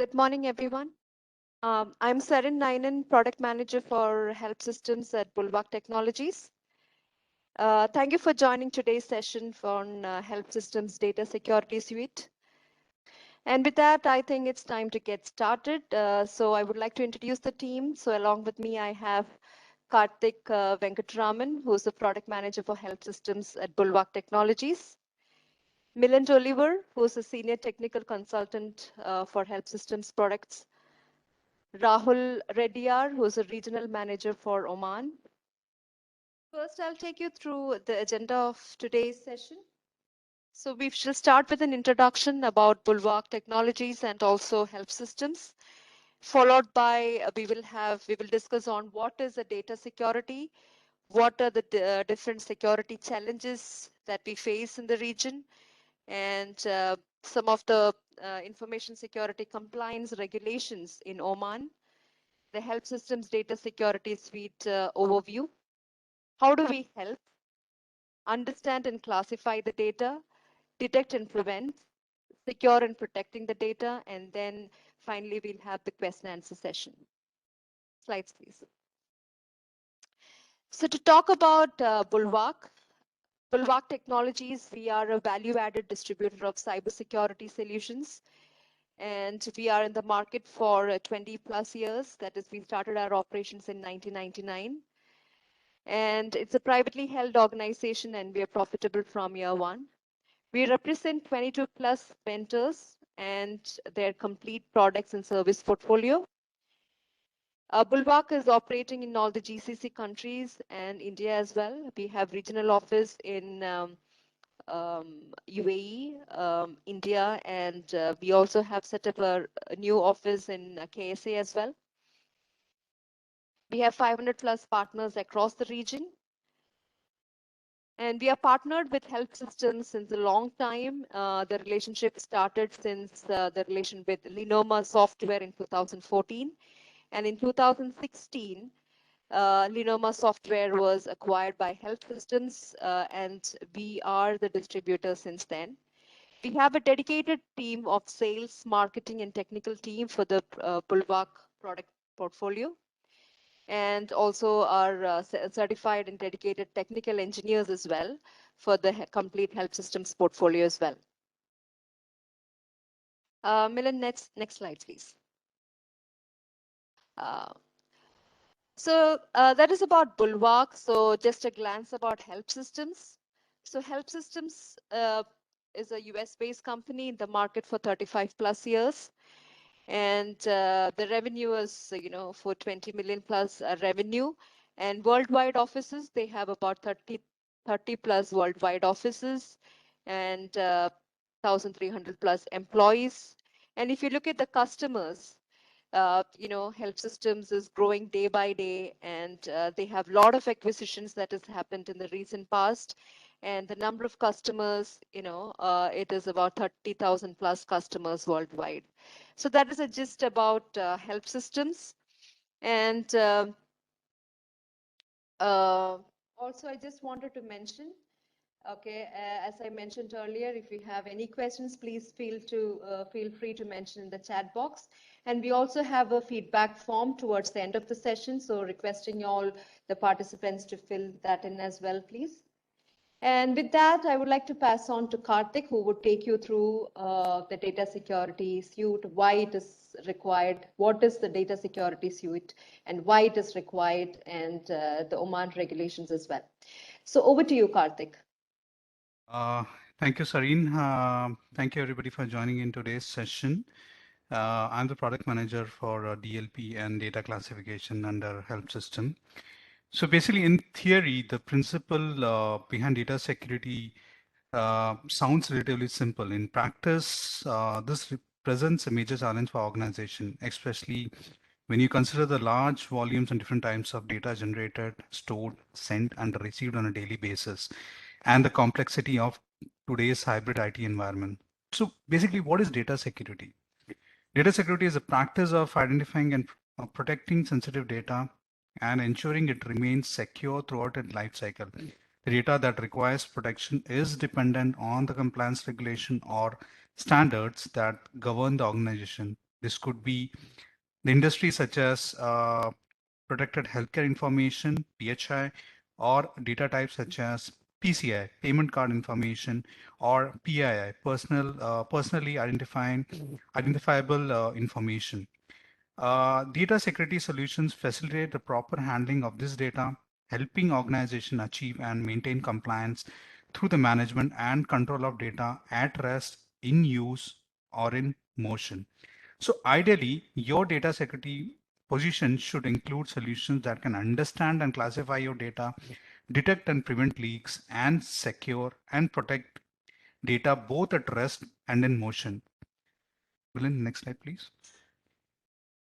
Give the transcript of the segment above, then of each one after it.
Good morning, everyone. I'm Sarin Nainen, Product Manager for HelpSystems at Bulwark Technologies. Thank you for joining today's session on HelpSystems Data Security Suite. And with that, I think it's time to get started. So I would like to introduce the team. So along with me, I have Karthik Venkatraman, who's the Product Manager for HelpSystems at Bulwark Technologies. Milind Oliver, who's a Senior Technical Consultant for HelpSystems products. Rahul Reddyar, who's a regional manager for Oman. First, I'll take you through the agenda of today's session. So we shall start with an introduction about Bulwark Technologies and also HelpSystems, followed by we will discuss on what is the data security, what are the different security challenges that we face in the region, and some of the information security compliance regulations in Oman, the HelpSystems Data Security Suite overview. How do we help understand and classify the data, detect and prevent, secure and protecting the data, and then finally we'll have the question and answer session. Slides, please. So to talk about Bulwark Technologies, we are a value-added distributor of cybersecurity solutions, and we are in the market for 20 plus years. That is, we started our operations in 1999. And it's a privately held organization, and we are profitable from year one. We represent 22 plus vendors and their complete products and service portfolio. Bulwark is operating in all the GCC countries and India as well. We have regional office in UAE, India, and we also have set up a new office in KSA as well. We have 500 plus partners across the region. And we are partnered with HelpSystems since a long time. The relationship started since the relation with Linoma Software in 2014. And in 2016, Linoma Software was acquired by HelpSystems, and we are the distributor since then. We have a dedicated team of sales, marketing, and technical team for the Bulwark product portfolio, and also are certified and dedicated technical engineers as well for the complete HelpSystems portfolio as well. Milind, next slide, please. So that is about Bulwark. So just a glance about HelpSystems. So HelpSystems is a US-based company in the market for 35 plus years. And the revenue is, for 20 million plus revenue. And worldwide offices, they have about 30 plus worldwide offices and 1,300 plus employees. And if you look at the customers, HelpSystems is growing day by day, and they have a lot of acquisitions that has happened in the recent past. And the number of customers, it is about 30,000 plus customers worldwide. So that is a gist about HelpSystems. And also, I just wanted to mention, okay, as I mentioned earlier, if you have any questions, please feel free to mention in the chat box. And we also have a feedback form towards the end of the session, so requesting all the participants to fill that in as well, please. And with that, I would like to pass on to Karthik, who would take you through the data security suite, why it is required, what is the data security suite, and why it is required, and the Oman regulations as well. So over to you, Karthik. Thank you, Sareen. Thank you, everybody, for joining in today's session. I'm the product manager for DLP and data classification under HelpSystem. So basically, in theory, the principle behind data security sounds relatively simple. In practice, this presents a major challenge for organization, especially when you consider the large volumes and different types of data generated, stored, sent, and received on a daily basis, and the complexity of today's hybrid IT environment. So basically, what is data security? Data security is a practice of identifying and protecting sensitive data and ensuring it remains secure throughout its life cycle. The data that requires protection is dependent on the compliance regulation or standards that govern the organization. This could be the industry such as protected healthcare information, PHI, or data types such as PCI, payment card information, or PII, personally identifiable information. Data security solutions facilitate the proper handling of this data, helping organizations achieve and maintain compliance through the management and control of data at rest, in use, or in motion. So ideally, your data security position should include solutions that can understand and classify your data, detect and prevent leaks, and secure and protect data both at rest and in motion. Willin, next slide, please.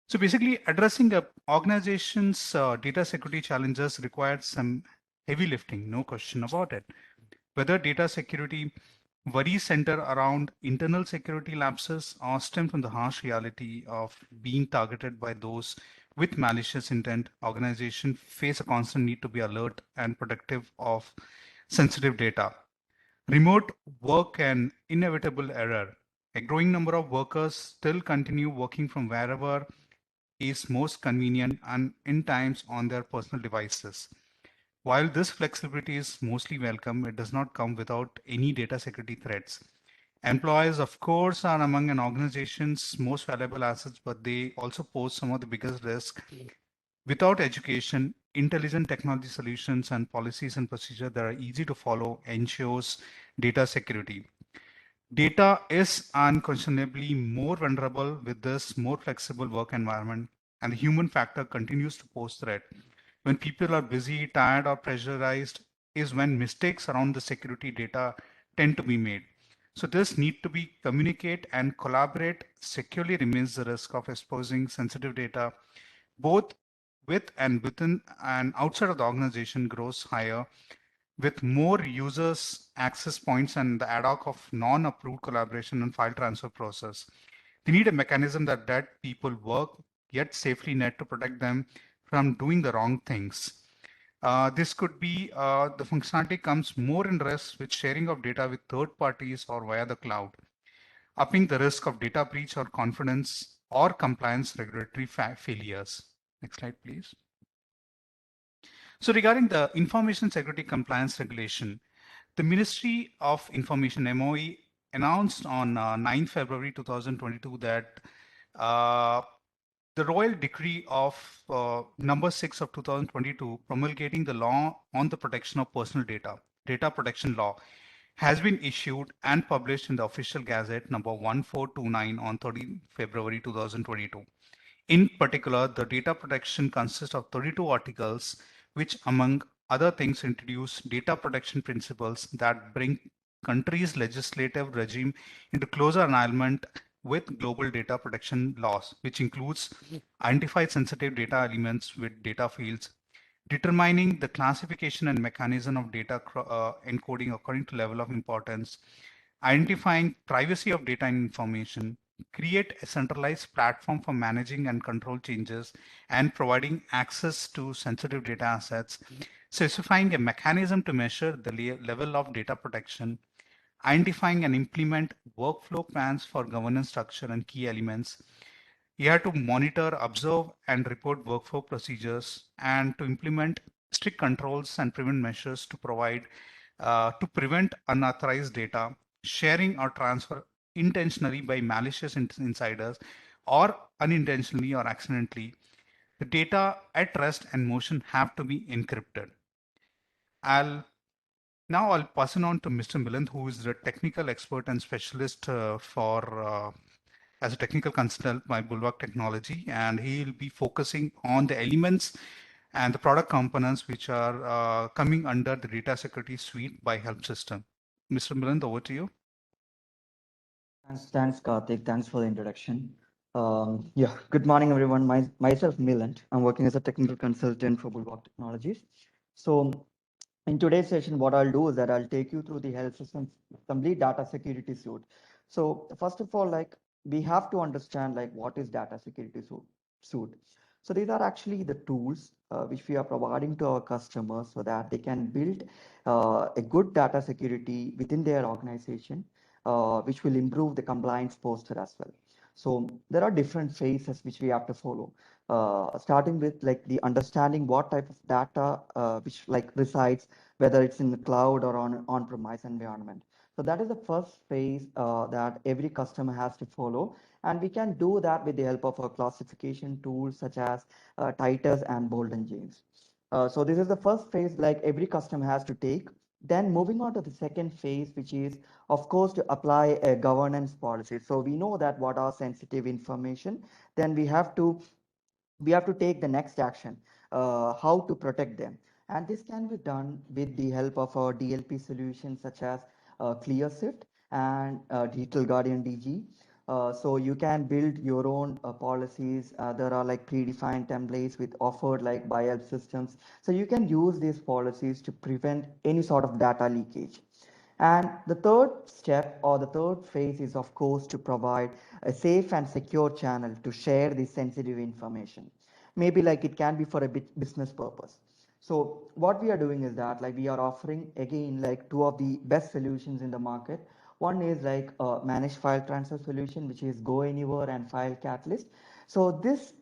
So basically, addressing a organization's data security challenges requires some heavy lifting, no question about it. Whether data security worries center around internal security lapses or stem from the harsh reality of being targeted by those with malicious intent, organizations face a constant need to be alert and protective of sensitive data. Remote work and inevitable error. A growing number of workers still continue working from wherever is most convenient and in times on their personal devices. While this flexibility is mostly welcome, it does not come without any data security threats. Employees, of course, are among an organization's most valuable assets, but they also pose some of the biggest risks. Without education, intelligent technology solutions and policies and procedures that are easy to follow ensures data security. Data is unquestionably more vulnerable with this more flexible work environment, and the human factor continues to pose threat. When people are busy, tired, or pressurized, is when mistakes around the security data tend to be made. So this need to be communicate and collaborate securely remains the risk of exposing sensitive data, both with and within and outside of the organization grows higher with more users access points and the ad hoc of non-approved collaboration and file transfer process. They need a mechanism that people work yet safely net to protect them from doing the wrong things. This could be the functionality comes more in risk with sharing of data with third parties or via the cloud, upping the risk of data breach or confidence or compliance regulatory failures. Next slide, please. So regarding the information security compliance regulation, the Ministry of Information MOE announced on 9 February 2022 that uh, the Royal Decree of number 6 of 2022 promulgating the law on the protection of personal data, data protection law, has been issued and published in the official gazette number 1429 on 30 February 2022. In particular, the data protection consists of 32 articles, which among other things introduce data protection principles that bring countries' legislative regime into closer alignment with global data protection laws, which includes identified sensitive data elements with data fields, determining the classification and mechanism of data encoding according to level of importance, identifying privacy of data and information, create a centralized platform for managing and control changes, and providing access to sensitive data assets, specifying a mechanism to measure the level of data protection, identifying and implement workflow plans for governance structure and key elements. You have to monitor, observe, and report workflow procedures, and to implement strict controls and prevent measures to provide to prevent unauthorized data sharing or transfer intentionally by malicious insiders or unintentionally or accidentally. The data at rest and motion have to be encrypted. I'll I'll pass it on to Mr. Milan, who is the technical expert and specialist for as a technical consultant by Bulwark Technology, and he'll be focusing on the elements and the product components which are coming under the data security suite by HelpSystem. Mr. Milan, over to you. Thanks, Karthik. Thanks for the introduction. Yeah, good morning, everyone. Myself, Milan. I'm working as a technical consultant for Bulwark Technologies. So, in today's session, what I'll do is that I'll take you through the health system's complete data security suite. So, first of all, like we have to understand like what is data security suite. So these are actually the tools which we are providing to our customers so that they can build a good data security within their organization, which will improve the compliance posture as well. So there are different phases which we have to follow. Starting with like the understanding what type of data which like resides, whether it's in the cloud or on-premise environment. So that is the first phase that every customer has to follow. And we can do that with the help of our classification tools such as Titus and Bold and James. So this is the first phase like every customer has to take. Then moving on to the second phase, which is of course to apply a governance policy. So we know that what are sensitive information, then we have to take the next action, how to protect them. And this can be done with the help of our DLP solutions such as Clearswift and Digital Guardian DG. So you can build your own policies. There are like predefined templates with offered like by help systems. So you can use these policies to prevent any sort of data leakage. And the third step or the third phase is, of course, to provide a safe and secure channel to share this sensitive information. Maybe like it can be for a business purpose. So what we are doing is that like we are offering again like two of the best solutions in the market. One is like a managed file transfer solution, which is Go Anywhere and File Catalyst. So this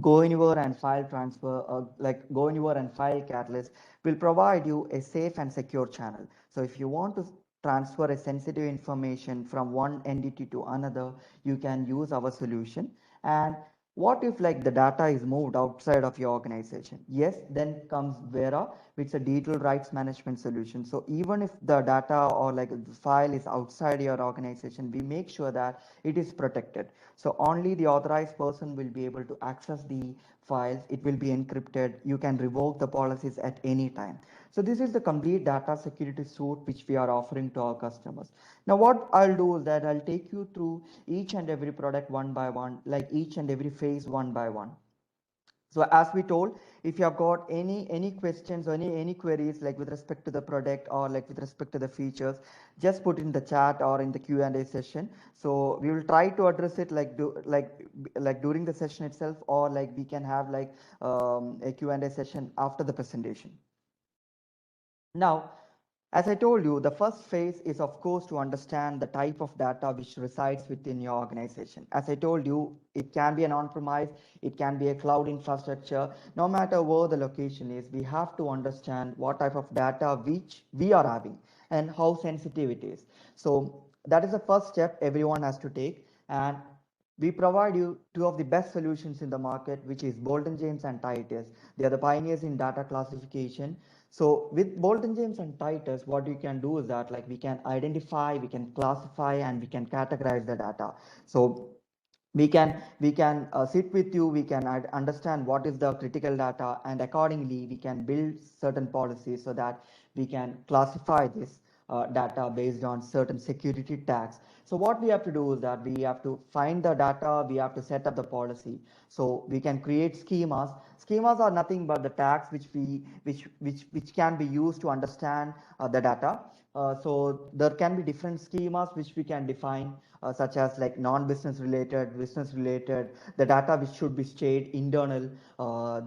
Go Anywhere and File Transfer, like Go Anywhere and File Catalyst will provide you a safe and secure channel. So if you want to transfer a sensitive information from one entity to another, you can use our solution. And what if like the data is moved outside of your organization? Yes, then comes Vera, which is a digital rights management solution. So even if the data or like the file is outside your organization, we make sure that it is protected. So only the authorized person will be able to access the files. It will be encrypted. You can revoke the policies at any time. So this is the complete data security suite which we are offering to our customers. Now what I'll do is that I'll take you through each and every product one by one, like each and every phase one by one. So as we told, if you have got any questions or any queries like with respect to the product or like with respect to the features, just put in the chat or in the Q&A session. So we will try to address it like during the session itself, or like we can have like a Q&A session after the presentation. Now, as I told you, the first phase is, of course, to understand the type of data which resides within your organization. As I told you, it can be an on-premise, it can be a cloud infrastructure. No matter where the location is, we have to understand what type of data which we are having and how sensitive it is. So that is the first step everyone has to take. And we provide you two of the best solutions in the market, which is Bolton James and Titus. They are the pioneers in data classification. So with Bolton James and Titus, what you can do is that like we can identify, we can classify, and we can categorize the data. So we can sit with you, we can understand what is the critical data, and accordingly we can build certain policies so that we can classify this data based on certain security tags. So what we have to do is that we have to find the data, we have to set up the policy. So we can create schemas. Schemas are nothing but the tags which can be used to understand the data. So there can be different schemas which we can define, such as like non-business related, business related, the data which should be stayed internal,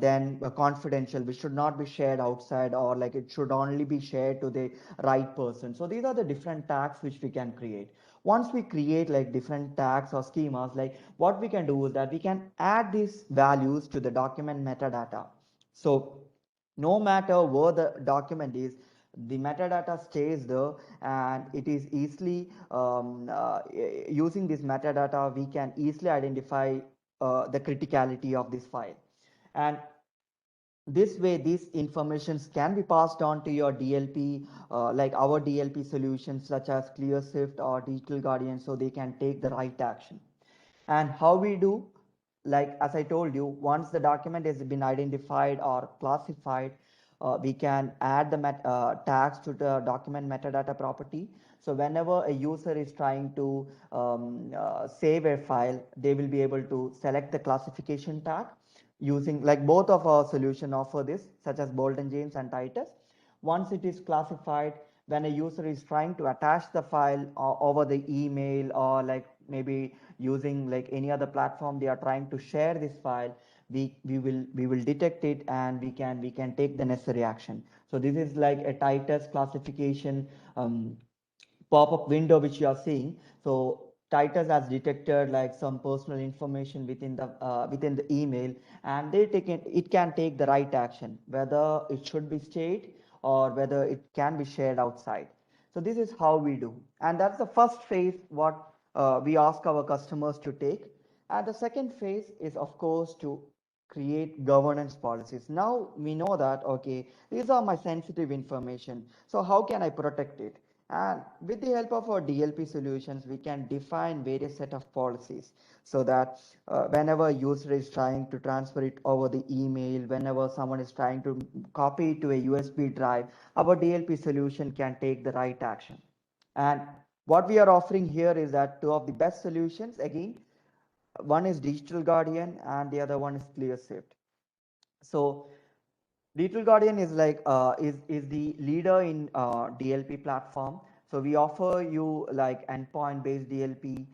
then confidential, which should not be shared outside, or like it should only be shared to the right person. So these are the different tags which we can create. Once we create like different tags or schemas, like what we can do is that we can add these values to the document metadata. So no matter where the document is, the metadata stays there, and it is easily using this metadata we can easily identify the criticality of this file. And this way these informations can be passed on to your DLP, like our DLP solutions such as Clearswift or Digital Guardian, so they can take the right action. And how we do, like as I told you, once the document has been identified or classified, we can add the tags to the document metadata property. So whenever a user is trying to save a file, they will be able to select the classification tag using, like both of our solution offer this, such as Bolton James and Titus. Once it is classified, when a user is trying to attach the file over the email, or like maybe using like any other platform they are trying to share this file, we will detect it, and we can take the necessary action. So this is like a Titus classification pop-up window which you are seeing. So Titus has detected like some personal information within the email, and it can take the right action, whether it should be stayed or whether it can be shared outside. So this is how we do, and that's the first phase what we ask our customers to take. And the second phase is of course to create governance policies. Now we know that, okay, these are my sensitive information, so how can I protect it? And with the help of our DLP solutions, we can define various set of policies so that whenever a user is trying to transfer it over the email, whenever someone is trying to copy it to a USB drive, our DLP solution can take the right action. And what we are offering here is that two of the best solutions. Again, one is Digital Guardian and the other one is Clearswift. So Digital Guardian is like is the leader in DLP platform. So we offer you like endpoint based DLP,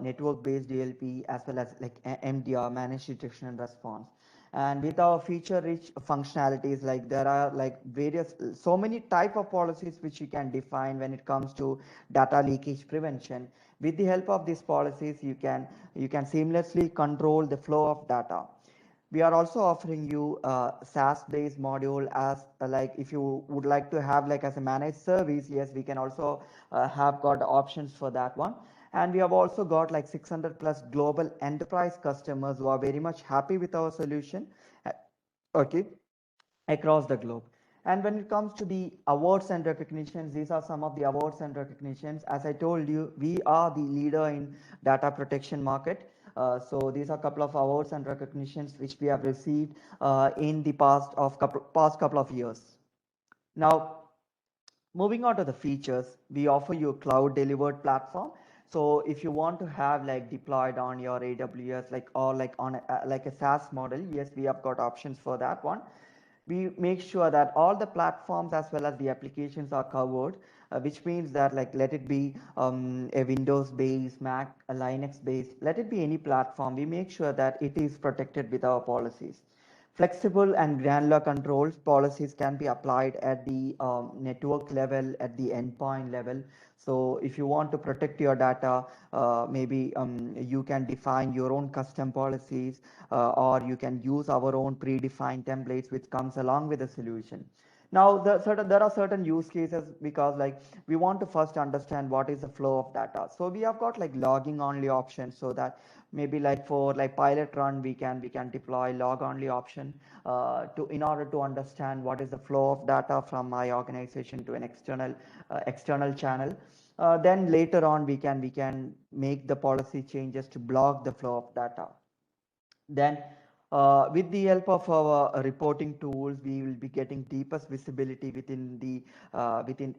network based DLP, as well as like MDR, managed detection and response. And with our feature rich functionalities, like there are like various so many type of policies which you can define when it comes to data leakage prevention. With the help of these policies, you can seamlessly control the flow of data. We are also offering you a SaaS based module as like if you would like to have like as a managed service. Yes, we can also have got options for that one. And we have also got like 600 plus global enterprise customers who are very much happy with our solution. Uh, okay, across the globe. And when it comes to the awards and recognitions, these are some of the awards and recognitions. As I told you, we are the leader in data protection market. So these are a couple of awards and recognitions which we have received in the past couple of years. Now, moving on to the features, we offer you a cloud delivered platform. So if you want to have like deployed on your AWS, like or like on like a SaaS model, yes, we have got options for that one. We make sure that all the platforms as well as the applications are covered, which means that like let it be a Windows based, Mac, a Linux based, let it be any platform. We make sure that it is protected with our policies. Flexible and granular controls policies can be applied at the network level, at the endpoint level. So if you want to protect your data, maybe you can define your own custom policies, or you can use our own predefined templates which comes along with the solution. Now there are certain use cases, because like we want to first understand what is the flow of data. So we have got like logging only options, so that maybe like for like pilot run we can deploy log only option to in order to understand what is the flow of data from my organization to an external channel. Then later on we can make the policy changes to block the flow of data. Then with the help of our reporting tools, we will be getting deepest visibility within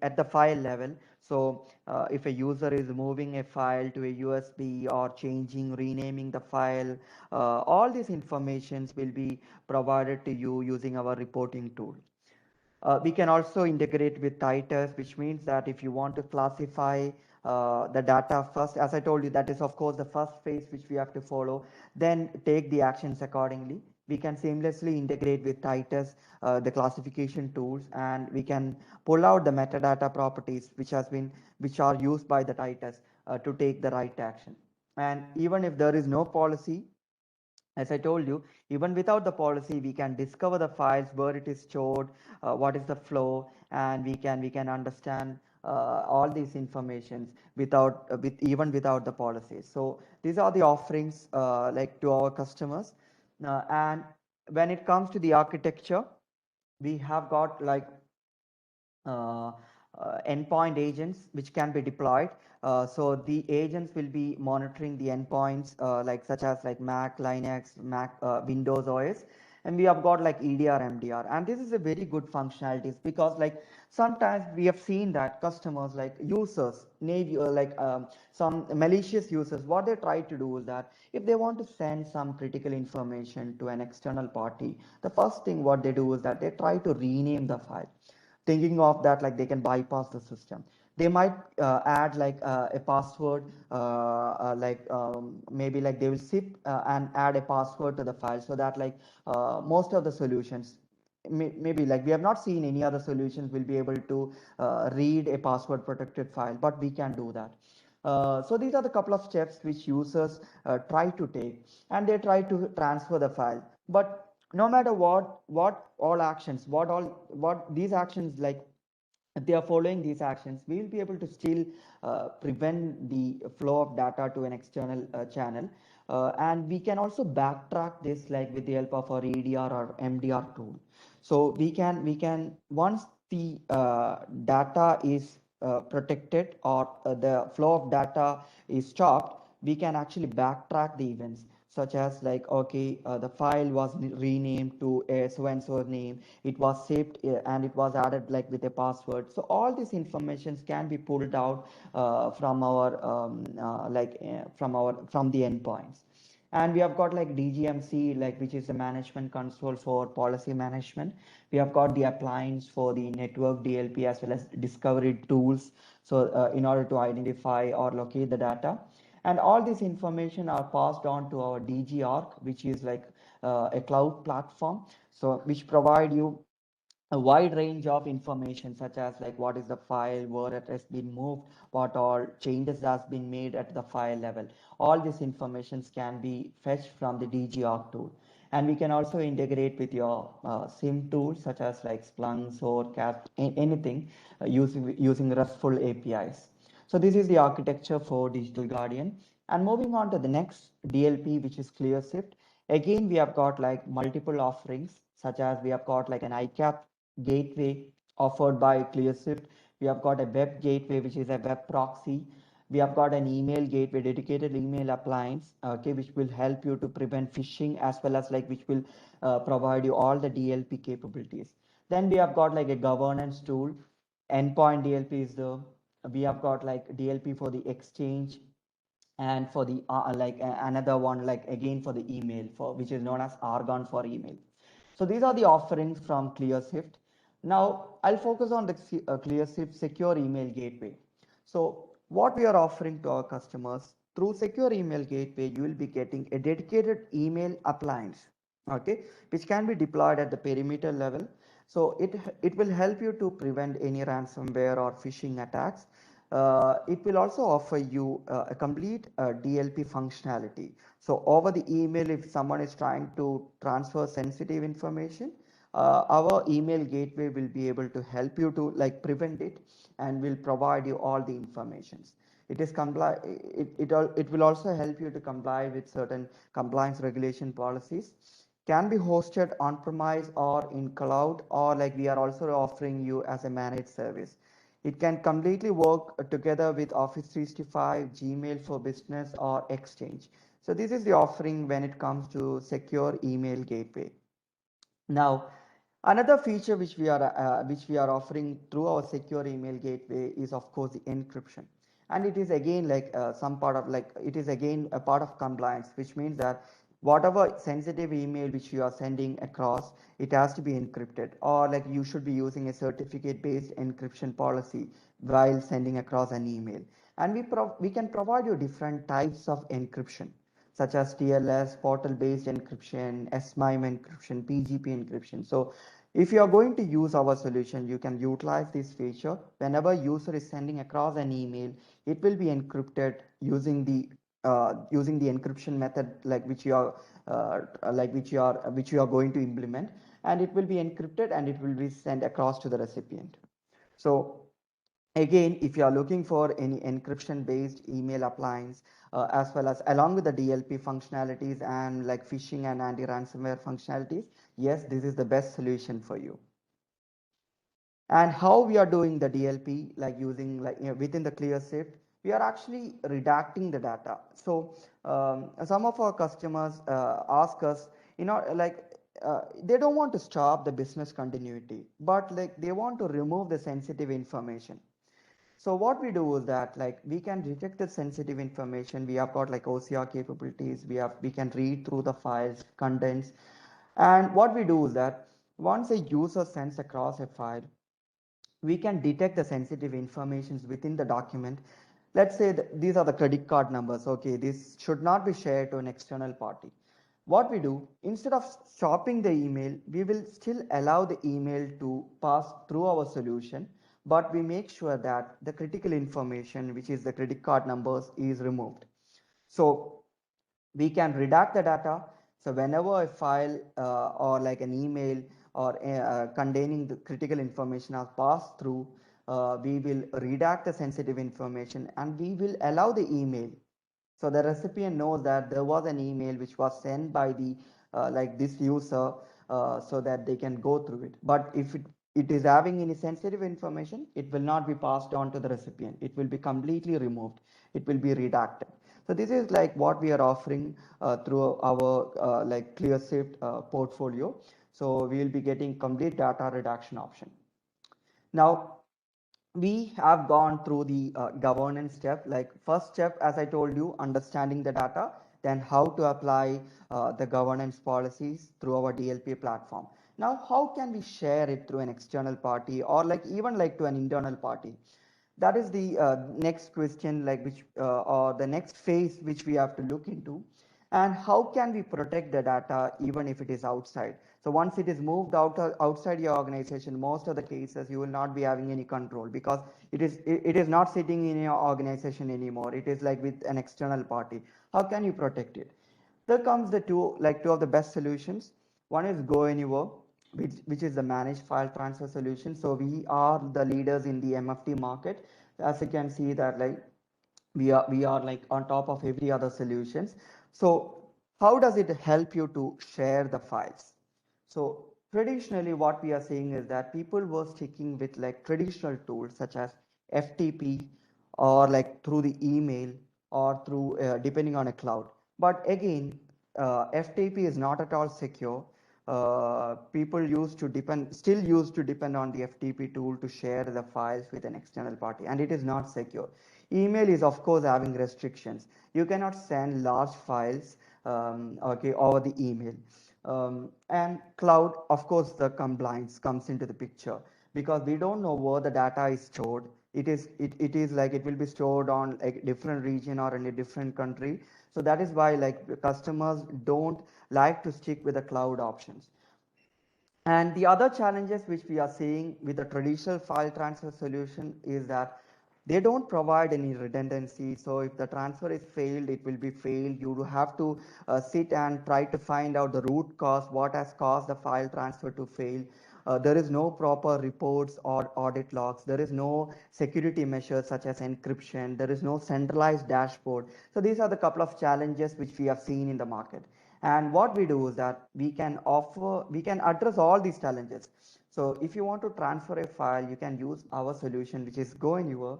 at the file level. So if a user is moving a file to a USB or changing, renaming the file, all these informations will be provided to you using our reporting tool. We can also integrate with Titus, which means that if you want to classify the data first, as I told you, that is of course the first phase which we have to follow, then take the actions accordingly. We can seamlessly integrate with Titus, the classification tools, and we can pull out the metadata properties which are used by the Titus to take the right action. And even if there is no policy, as I told you, even without the policy, we can discover the files, where it is stored, what is the flow, and we can understand all these informations without the policies. So these are the offerings like to our customers. And when it comes to the architecture, we have got like uh, endpoint agents which can be deployed. So the agents will be monitoring the endpoints like such as like Mac, Linux, Mac, Windows OS, and we have got like EDR, MDR, and this is a very good functionalities, because like sometimes we have seen that customers like users, maybe some malicious users, what they try to do is that if they want to send some critical information to an external party, the first thing what they do is that they try to rename the file, thinking of that like they can bypass the system. They might add like a password, maybe like they will zip and add a password to the file, so that like most of the solutions, maybe like we have not seen any other solutions will be able to read a password protected file, but we can do that. So these are the couple of steps which users try to take, and they try to transfer the file. But no matter what all actions, what these actions, like if they are following these actions, we will be able to still prevent the flow of data to an external channel. And we can also backtrack this like with the help of our EDR or MDR tool. So we can once the data is protected, or the flow of data is stopped, we can actually backtrack the events, such as like, okay, the file was renamed to a so and so name, it was saved and it was added like with a password. So all these informations can be pulled out from our from the endpoints. And we have got like DGMC, like which is the management console for policy management. We have got the appliance for the network DLP, as well as discovery tools, so in order to identify or locate the data. And all this information are passed on to our DG Arc, which is like a cloud platform, so which provide you a wide range of information, such as like what is the file, where it has been moved, what all changes has been made at the file level. All these informations can be fetched from the DGArc tool. And we can also integrate with your SIM tools, such as like Splunk or Cat, anything using RESTful APIs. So this is the architecture for Digital Guardian. And moving on to the next DLP, which is Clearswift. Again, we have got like multiple offerings, such as we have got like an ICAP gateway offered by Clearswift. We have got a web gateway, which is a web proxy. We have got an email gateway, dedicated email appliance, okay, which will help you to prevent phishing, as well as like which will provide you all the DLP capabilities. Then we have got like a governance tool. Endpoint DLP is the, we have got like DLP for the exchange, and for the another one, like again for the email, for which is known as Argon for email. So these are the offerings from Clearswift. Now I'll focus on the Clearswift secure email gateway. So what we are offering to our customers through secure email gateway, you will be getting a dedicated email appliance, okay, which can be deployed at the perimeter level. So it will help you to prevent any ransomware or phishing attacks. It will also offer you a complete DLP functionality. So over the email, if someone is trying to transfer sensitive information, our email gateway will be able to help you to like prevent it, and will provide you all the informations. It will also help you to comply with certain compliance regulation policies. Can be hosted on premise or in cloud, or like we are also offering you as a managed service. It can completely work together with Office 365, Gmail for business, or Exchange. So this is the offering when it comes to secure email gateway. Now, another feature which we are offering through our secure email gateway is of course the encryption. And it is again like some part of like, it is again a part of compliance, which means that whatever sensitive email which you are sending across, it has to be encrypted, or like you should be using a certificate based encryption policy while sending across an email. And we can provide you different types of encryption, such as TLS, portal-based encryption, SMIME encryption, PGP encryption. So if you are going to use our solution, you can utilize this feature. Whenever user is sending across an email, it will be encrypted using the encryption method, like which you are going to implement, and it will be encrypted and it will be sent across to the recipient. So again, if you are looking for any encryption based email appliance, as well as along with the DLP functionalities and like phishing and anti ransomware functionalities, yes, this is the best solution for you. And how we are doing the DLP, like using like, within the Clearswift, we are actually redacting the data. So some of our customers ask us, they don't want to stop the business continuity, but like they want to remove the sensitive information. So what we do is that like we can detect the sensitive information. We have got like OCR capabilities. We can read through the files, contents. And what we do is that once a user sends across a file, we can detect the sensitive informations within the document. Let's say these are the credit card numbers. Okay, this should not be shared to an external party. What we do, instead of stopping the email, we will still allow the email to pass through our solution, but we make sure that the critical information, which is the credit card numbers, is removed. So we can redact the data. So whenever a file or like an email or containing the critical information are passed through, we will redact the sensitive information and we will allow the email. So the recipient knows that there was an email which was sent by the like this user, so that they can go through it. But if it is having any sensitive information, it will not be passed on to the recipient. It will be completely removed. It will be redacted. So this is like what we are offering through our like Clearswift portfolio. So we will be getting complete data redaction option. Now we have gone through the governance step. Like first step, as I told you, understanding the data, then how to apply the governance policies through our DLP platform. Now how can we share it through an external party or like even like to an internal party? That is the next question, like which or the next phase which we have to look into. And how can we protect the data even if it is outside? So once it is moved outside your organization, most of the cases you will not be having any control, because it is not sitting in your organization anymore. It is like with an external party. How can you protect it? There comes the two of the best solutions. One is Go Anywhere, which is the managed file transfer solution. So we are the leaders in the MFT market. As you can see that like we are like on top of every other solutions. So how does it help you to share the files? So traditionally what we are seeing is that people were sticking with like traditional tools such as FTP, or like through the email, or through depending on a cloud. But again, FTP is not at all secure. People still used to depend on the FTP tool to share the files with an external party, and it is not secure. Email is of course having restrictions. You cannot send large files okay, over the email. And cloud, of course, the compliance comes into the picture, because we don't know where the data is stored. It is like it will be stored on a different region or in a different country. So that is why like customers don't like to stick with the cloud options. And the other challenges which we are seeing with the traditional file transfer solution is that they don't provide any redundancy. So if the transfer is failed, it will be failed. You will have to sit and try to find out the root cause, what has caused the file transfer to fail. There is no proper reports or audit logs. There is no security measures such as encryption. There is no centralized dashboard. So these are the couple of challenges which we have seen in the market. And what we do is that we can address all these challenges. So if you want to transfer a file, you can use our solution, which is Go Anywhere.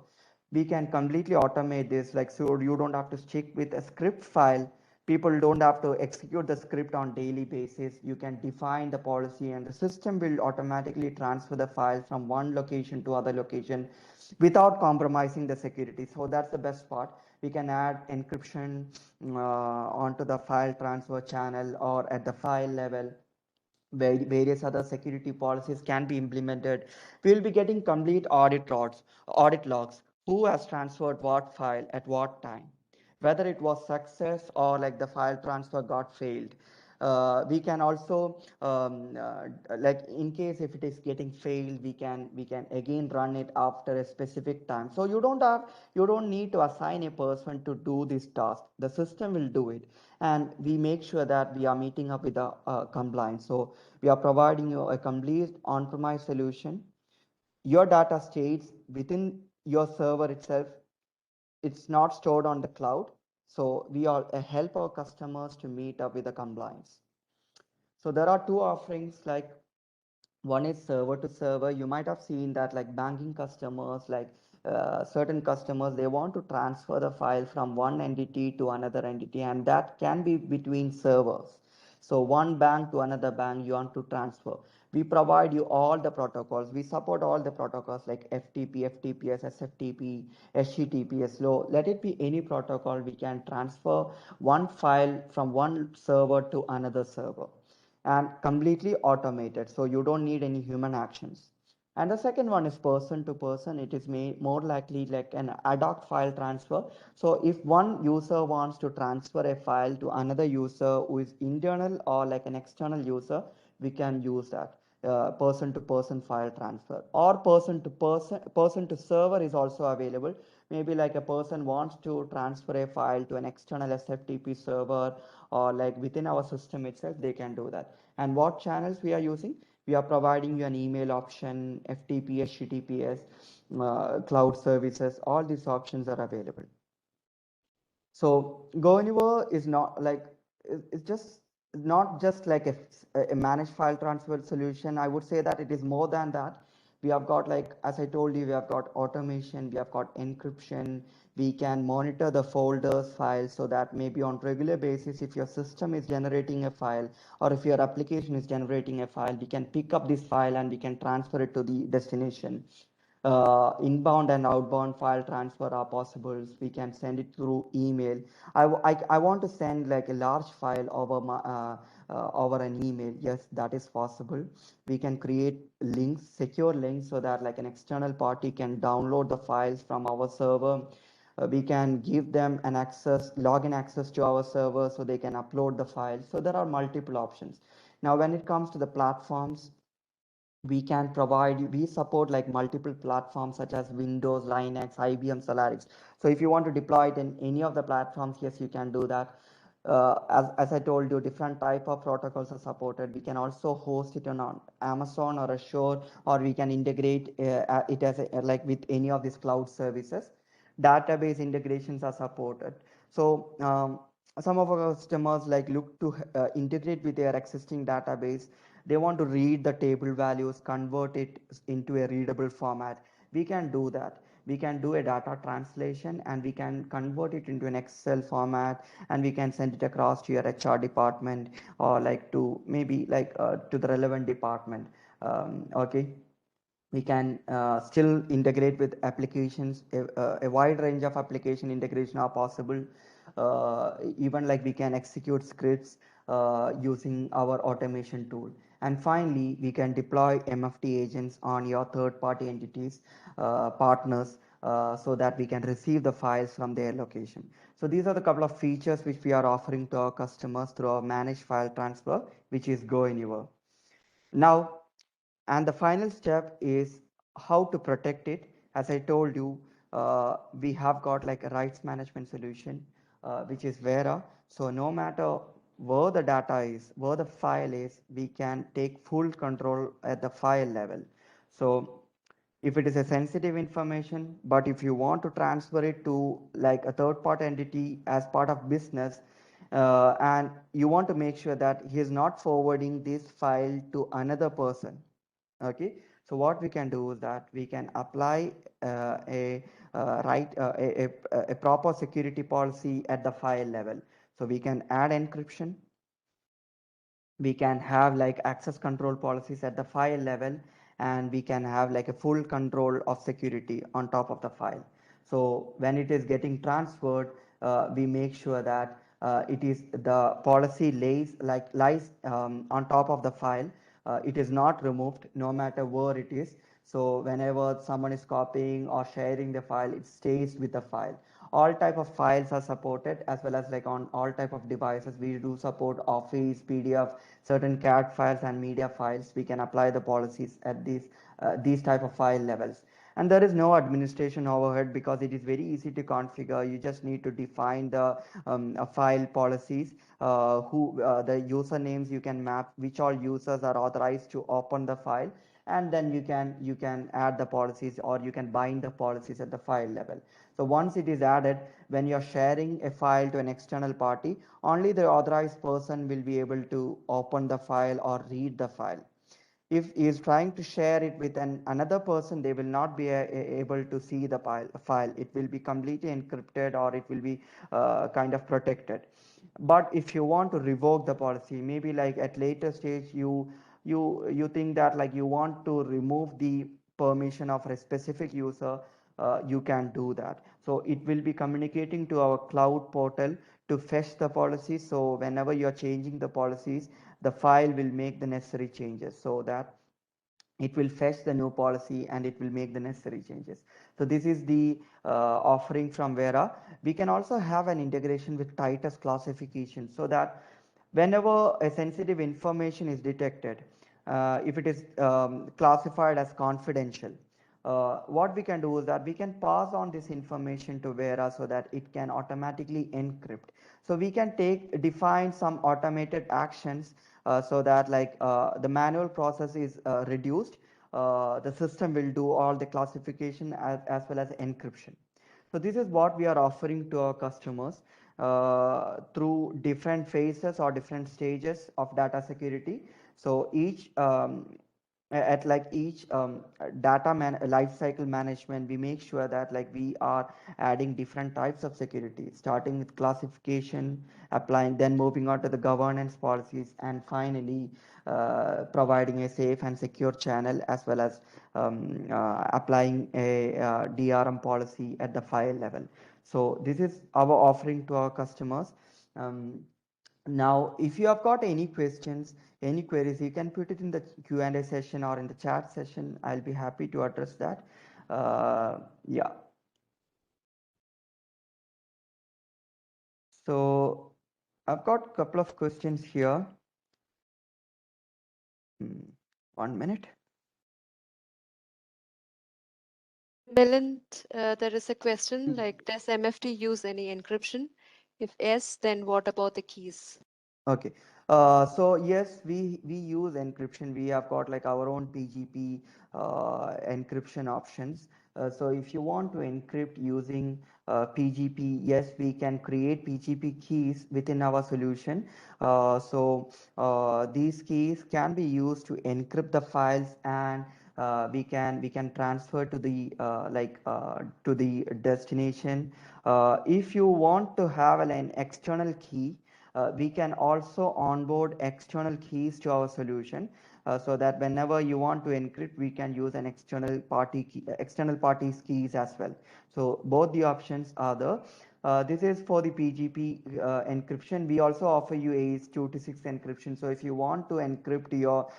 We can completely automate this, like, so you don't have to stick with a script file. People don't have to execute the script on daily basis. You can define the policy and the system will automatically transfer the file from one location to other location without compromising the security. So that's the best part. We can add encryption onto the file transfer channel or at the file level. Various other security policies can be implemented. We will be getting complete audit logs, who has transferred what file at what time, whether it was success or like the file transfer got failed. We can also like in case if it is getting failed, we can again run it after a specific time. So you don't need to assign a person to do this task. The system will do it, and we make sure that we are meeting up with the compliance. So we are providing you a complete on-premise solution. Your data stays within your server itself. It's not stored on the cloud. So we are help our customers to meet up with the compliance. So there are two offerings, like one is server to server. You might have seen that like banking customers, like certain customers, they want to transfer the file from one entity to another entity, and that can be between servers. So one bank to another bank you want to transfer. We provide you all the protocols. We support all the protocols like FTP, FTPS, SFTP, HTTPS. So let it be any protocol. We can transfer one file from one server to another server, and completely automated, so you don't need any human actions. And the second one is person to person. It is more likely like an ad hoc file transfer. So if one user wants to transfer a file to another user who is internal or like an external user, we can use that. person-to-person file transfer, or person to server is also available. Maybe like a person wants to transfer a file to an external SFTP server, or like within our system itself, they can do that. And what channels we are using? We are providing you an email option, FTP, HTTPS, cloud services. All these options are available. So Go Anywhere is not like it's just not just like a managed file transfer solution. I would say that it is more than that. We have got, like as I told you, we have got automation, we have got encryption. We can monitor the folders files, so that maybe on regular basis, if your system is generating a file or if your application is generating a file, we can pick up this file and we can transfer it to the destination. Inbound and outbound file transfer are possible. We can send it through email. I want to send like a large file over an email. Yes, that is possible. We can create links, secure links, so that like an external party can download the files from our server. We can give them an login access to our server, so they can upload the files. So there are multiple options. Now, when it comes to the platforms, we support like multiple platforms such as Windows, Linux, IBM, Solaris. So if you want to deploy it in any of the platforms, yes, you can do that. As I told you, different type of protocols are supported. We can also host it on Amazon or Azure, or we can integrate it as like with any of these cloud services. Database integrations are supported. So some of our customers like look to integrate with their existing database. They want to read the table values, convert it into a readable format. We can do that. We can do a data translation, and we can convert it into an Excel format, and we can send it across to your HR department, or like to maybe like to the relevant department. Okay, we can still integrate with applications. A wide range of application integration are possible. Even like we can execute scripts using our automation tool. And finally, we can deploy MFT agents on your third-party entities, partners, so that we can receive the files from their location. So these are the couple of features which we are offering to our customers through our managed file transfer, which is Go Anywhere. Now, and the final step is how to protect it. As I told you, we have got like a rights management solution, which is Vera. So no matter where the data is, where the file is, we can take full control at the file level. So if it is a sensitive information, but if you want to transfer it to like a third party entity as part of business, and you want to make sure that he is not forwarding this file to another person. Okay, so what we can do is that we can apply a proper security policy at the file level. So we can add encryption, we can have like access control policies at the file level, and we can have like a full control of security on top of the file. So when it is getting transferred, we make sure that it is the policy lies on top of the file. It is not removed no matter where it is. So whenever someone is copying or sharing the file, it stays with the file. All type of files are supported, as well as like on all type of devices. We do support Office, PDF, certain CAD files and media files. We can apply the policies at these type of file levels. And there is no administration overhead, because it is very easy to configure. You just need to define the file policies, the usernames you can map, which all users are authorized to open the file, and then you can add the policies, or you can bind the policies at the file level. So once it is added, when you're sharing a file to an external party, only the authorized person will be able to open the file or read the file. If he is trying to share it with another person, they will not be able to see the file. It will be completely encrypted, or it will be kind of protected. But if you want to revoke the policy, maybe like at later stage, you think that like you want to remove the permission of a specific user, you can do that. So it will be communicating to our cloud portal to fetch the policies. So whenever you're changing the policies, the file will make the necessary changes, so that it will fetch the new policy and it will make the necessary changes. So this is the offering from Vera. We can also have an integration with Titus classification, so that whenever a sensitive information is detected, if it is classified as confidential, what we can do is that we can pass on this information to Vera so that it can automatically encrypt. So we can define some automated actions so that like the manual process is reduced. The system will do all the classification as well as encryption. So this is what we are offering to our customers through different phases or different stages of data security. So at like each life cycle management, we make sure that like we are adding different types of security, starting with classification, applying, then moving on to the governance policies, and finally providing a safe and secure channel, as well as applying a DRM policy at the file level. So this is our offering to our customers. Now, if you have got any questions, any queries, you can put it in the Q&A session or in the chat session. I'll be happy to address that. Yeah. So I've got a couple of questions here. 1 minute. Milind, there is a question like, does MFT use any encryption? If yes, then what about the keys? Okay. So yes, we use encryption. We have got like our own PGP encryption options. So if you want to encrypt using PGP, yes, we can create PGP keys within our solution. These keys can be used to encrypt the files, and we can transfer to the to the destination. If you want to have an external key, we can also onboard external keys to our solution, so that whenever you want to encrypt, we can use an external party's keys as well. So both the options are there. This is for the PGP encryption. We also offer you AES 2 to 6 encryption. So if you want to encrypt your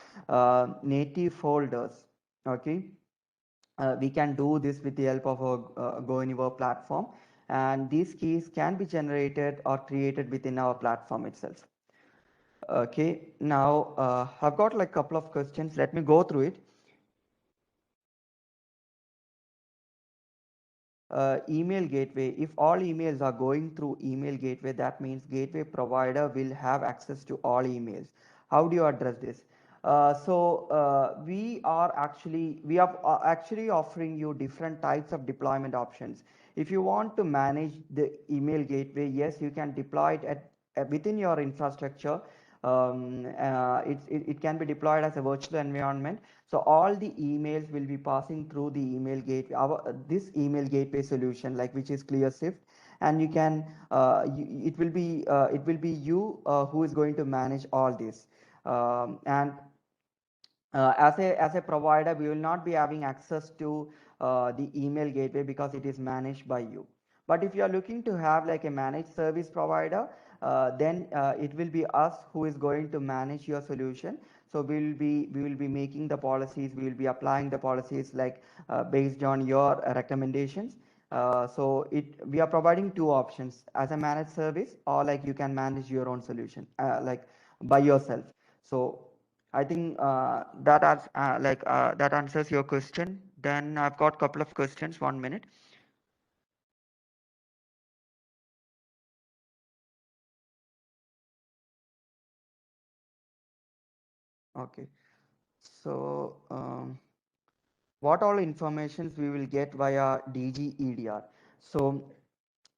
native folders, okay, we can do this with the help of our GoAnywhere platform, and these keys can be generated or created within our platform itself. Okay, now I've got like a couple of questions. Let me go through it. Email gateway. If all emails are going through email gateway, that means gateway provider will have access to all emails. How do you address this? We are actually offering you different types of deployment options. If you want to manage the email gateway, yes, you can deploy it within your infrastructure. It can be deployed as a virtual environment. So all the emails will be passing through the email gateway, this email gateway solution, like which is Clearswift, and you can it will be you who is going to manage all this. And as a provider, we will not be having access to the email gateway because it is managed by you. But if you are looking to have like a managed service provider, then it will be us who is going to manage your solution. So we will be making the policies, we will be applying the policies like based on your recommendations. We are providing two options: as a managed service, or like you can manage your own solution like by yourself. So I think that answers your question. Then I've got a couple of questions. 1 minute. Okay. So what all informations we will get via DG EDR? So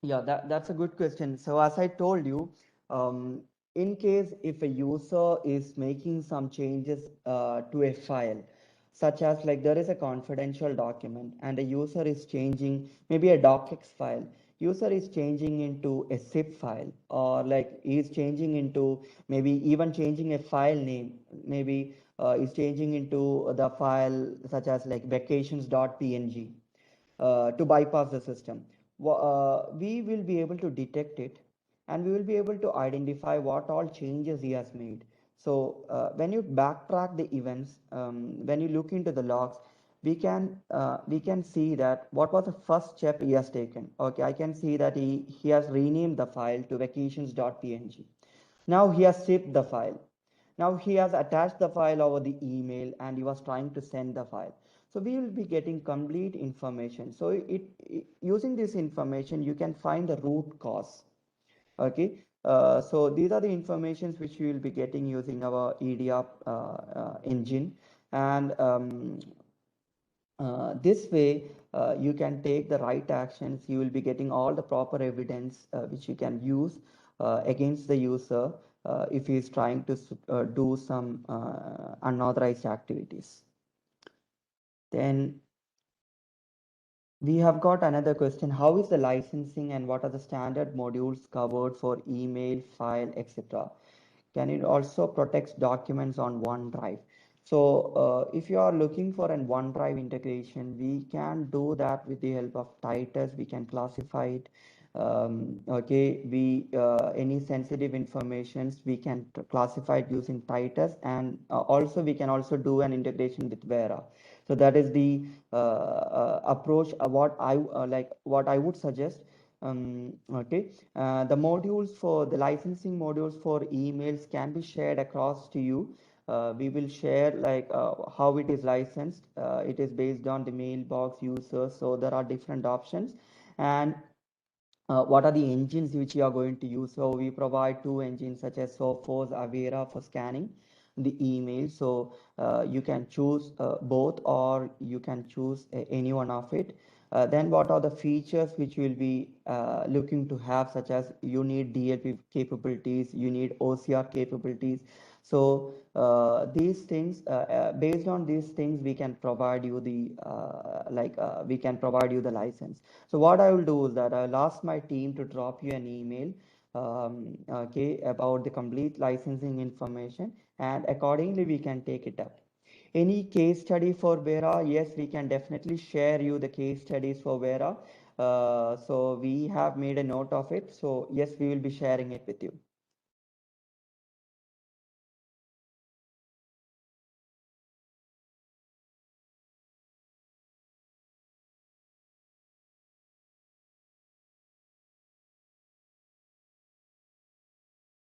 yeah, that's a good question. So as I told you, in case if a user is making some changes to a file, such as like there is a confidential document and a user is changing maybe a docx file, user is changing into a zip file, or like is changing into maybe even changing a file name, maybe is changing into the file such as like vacations.png to bypass the system. We will be able to detect it, and we will be able to identify what all changes he has made. So when you backtrack the events, when you look into the logs, we can see that what was the first step he has taken. Okay, I can see that he has renamed the file to vacations.png. Now he has shipped the file. Now he has attached the file over the email and he was trying to send the file. So we will be getting complete information. So using this information, you can find the root cause. Okay, so these are the informations which you will be getting using our EDR engine, and this way you can take the right actions. You will be getting all the proper evidence which you can use against the user if he is trying to do some unauthorized activities. Then we have got another question. How is the licensing and what are the standard modules covered for email, file, etc.? Can it also protect documents on OneDrive? So if you are looking for an OneDrive integration, we can do that with the help of Titus. We can classify it. Okay, any sensitive informations we can classify it using Titus, and also we can also do an integration with Vera. So that is the approach. What I would suggest. Okay, the modules for the licensing modules for emails can be shared across to you. We will share like how it is licensed. It is based on the mailbox users, so there are different options. And what are the engines which you are going to use? So we provide two engines such as Sophos, Avera for scanning the email. So you can choose both, or you can choose any one of it. Then what are the features which you will be looking to have, such as you need DLP capabilities, you need OCR capabilities. So these things, based on these things, we can provide you the we can provide you the license. So what I will do is that I'll ask my team to drop you an email, okay, about the complete licensing information, and accordingly we can take it up. Any case study for Vera? Yes, we can definitely share you the case studies for Vera. So we have made a note of it. So yes, we will be sharing it with you.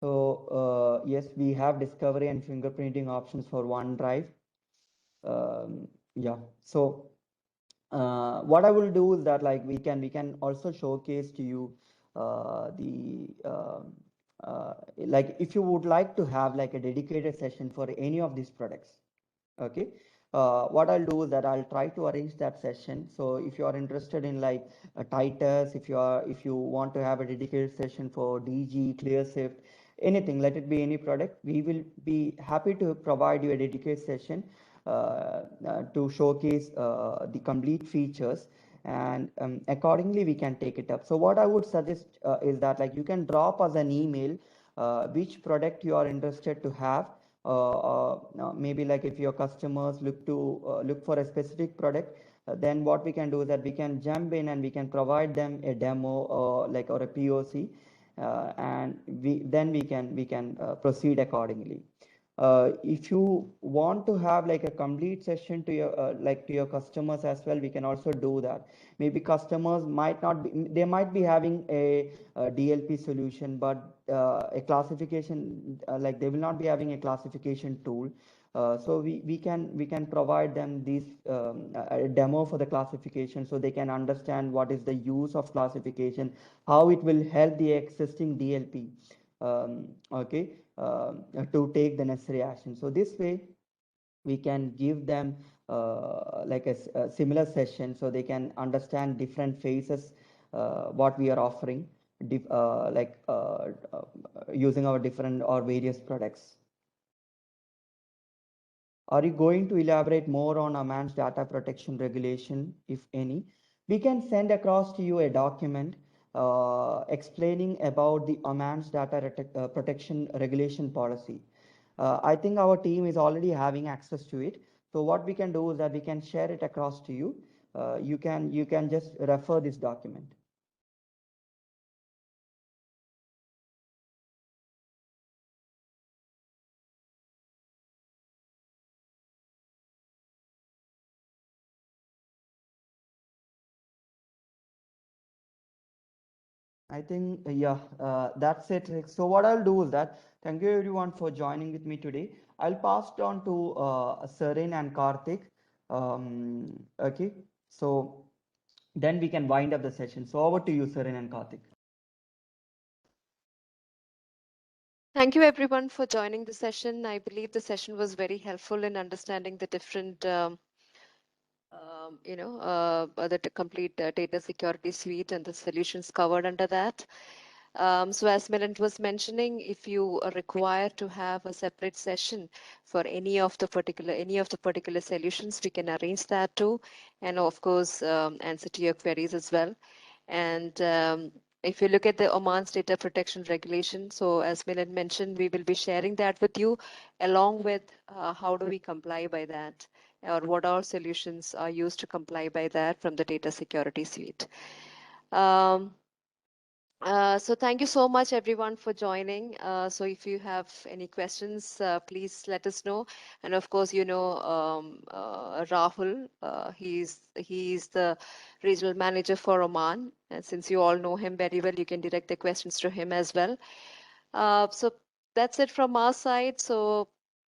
So yes, we have discovery and fingerprinting options for OneDrive. Yeah. So what I will do is that like we can also showcase to you the like if you would like to have like a dedicated session for any of these products. Okay, what I'll do is that I'll try to arrange that session. So if you are interested in like Titus, if you want to have a dedicated session for DG, Clearswift, anything, let it be any product, we will be happy to provide you a dedicated session to showcase the complete features, and accordingly we can take it up. So what I would suggest is that like you can drop us an email which product you are interested to have. Maybe like if your customers look for a specific product, then what we can do is that we can jump in and we can provide them a demo or a POC, and we can proceed accordingly. If you want to have like a complete session to your to your customers as well, we can also do that. Maybe customers might not be, they might be having a DLP solution, but a classification like they will not be having a classification tool. So we can provide them this a demo for the classification, so they can understand what is the use of classification, how it will help the existing DLP. Okay, to take the necessary action. So this way we can give them like a similar session, so they can understand different phases what we are offering, using our different or various products. Are you going to elaborate more on AMAN's data protection regulation, if any? We can send across to you a document explaining about the AMAN's data protection regulation policy. I think our team is already having access to it. So what we can do is that we can share it across to you. You can just refer this document. I think, yeah, that's it. So what I'll do is that, thank you everyone for joining with me today. I'll pass it on to Sarin and Karthik. Okay, so then we can wind up the session. So over to you, Sarin and Karthik. Thank you everyone for joining the session. I believe the session was very helpful in understanding the different the complete data security suite and the solutions covered under that. So as Milind was mentioning, if you are required to have a separate session for any of the particular solutions, we can arrange that too, and of course answer to your queries as well. And if you look at the Oman's data protection regulation, so as Milind mentioned, we will be sharing that with you, along with how do we comply by that, or what our solutions are used to comply by that from the data security suite. So thank you so much everyone for joining. So if you have any questions, please let us know. And of course, Rahul, he's the regional manager for Oman. And since you all know him very well, you can direct the questions to him as well. So that's it from our side. So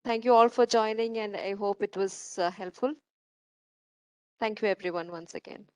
thank you all for joining, and I hope it was helpful. Thank you everyone once again.